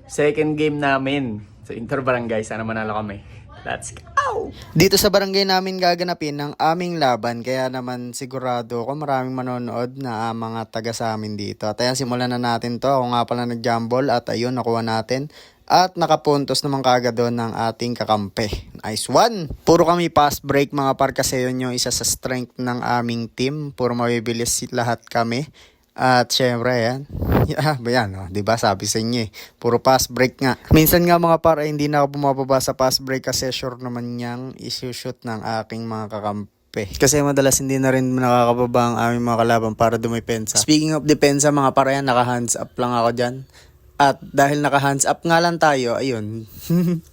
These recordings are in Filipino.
Second game namin sa Interbarangay. Sana manalo kami. Let's go! Dito sa barangay namin gaganapin ng aming laban, kaya naman sigurado ako maraming manonood na mga taga sa amin dito. At ayan, simulan na natin to. Ako nga pala nag-jumble at ayun, nakuha natin. At nakapuntos naman kaagad doon ng ating kakampi. Nice one! Puro kami pass break mga par, kasi yun yung isa sa strength ng aming team. Puro mabibilis lahat kami. At syempre yan. Yan, oh, 'di ba? Sabi sa inyo puro pass break nga. Minsan nga mga par, hindi na ako bumababa sa pass break kasi sure naman niyang isushoot ng aking mga kakampi. Kasi madalas hindi na rin nakakababa ang aming mga kalaban para dumipensa. Speaking of depensa mga par, yan, naka hands up lang ako dyan. At dahil naka-hands up nga lang tayo, ayun,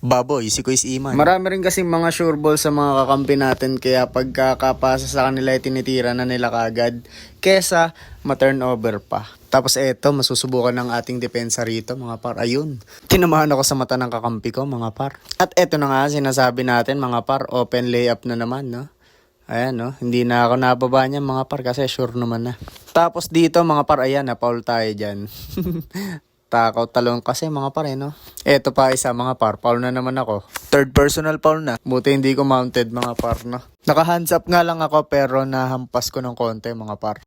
baboy, si Kuis Iman. Marami rin kasing mga sure ball sa mga kakampi natin, kaya pagkakapasa sa kanila ay tinitira na nila kagad, kesa ma-turnover pa. Tapos eto, masusubukan ng ating depensa rito mga par. Ayun, tinamahan ako sa mata ng kakampi ko mga par. At eto na nga, sinasabi natin mga par, open layup na naman, no? Ayan, no? Hindi na ako nababa niya mga par kasi sure naman na. Tapos dito mga par, ayan, na-foul tayo dyan. Takaw talon kasi mga pare, no? Eto pa isa mga par, foul na naman ako. Third personal foul na. Buti hindi ko mounted mga par, no? Naka hands up nga lang ako pero nahampas ko ng konti mga par.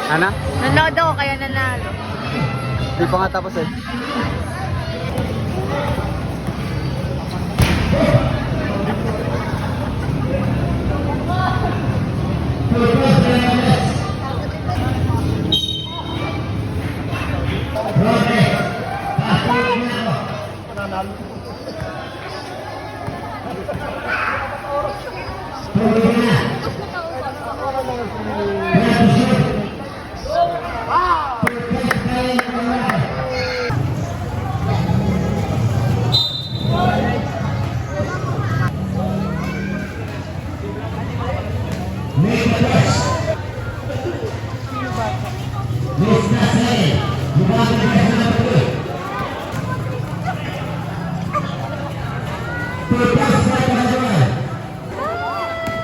Ana? Nanood ako kaya nanalo. Di pa nga tapos eh.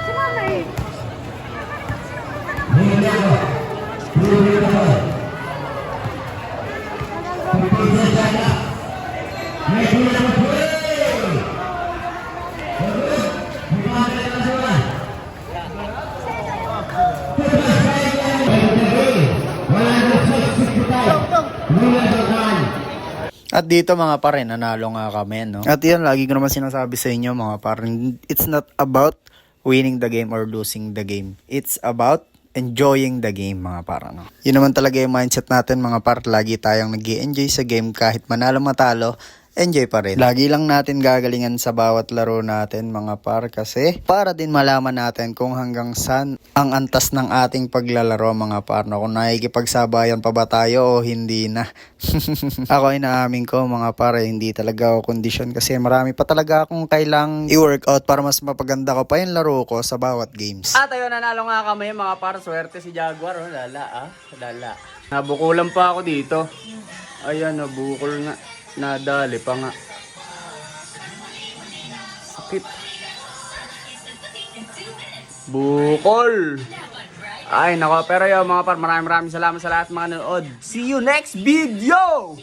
Si Mama eh. At dito mga pare, nanalo nga kami, no? At yan, lagi ko naman sinasabi sa inyo mga pare, it's not about winning the game or losing the game. It's about enjoying the game mga pare, no? Yun naman talaga yung mindset natin mga pare, lagi tayong nag-i-enjoy sa game kahit manalo matalo. Enjoy pa rin. Lagi lang natin gagalingan sa bawat laro natin mga par, kasi para din malaman natin kung hanggang saan ang antas ng ating paglalaro mga par, no? Kung nakikipagsabayan pa ba tayo o hindi na. Ako ay naamin ko mga par, hindi talaga ako kondisyon kasi marami pa talaga akong kailang i-workout para mas mapaganda ko pa yung laro ko sa bawat games. At ayun, nanalo nga kami mga par. Swerte si Jaguar. Oh, lala. Nabukulan pa ako dito. Ayan, nabukol nga. Nadali pa nga. Sakit. Bukol. Ay, nako. Pero yun mga par, maraming salamat sa lahat mga nanood. See you next video!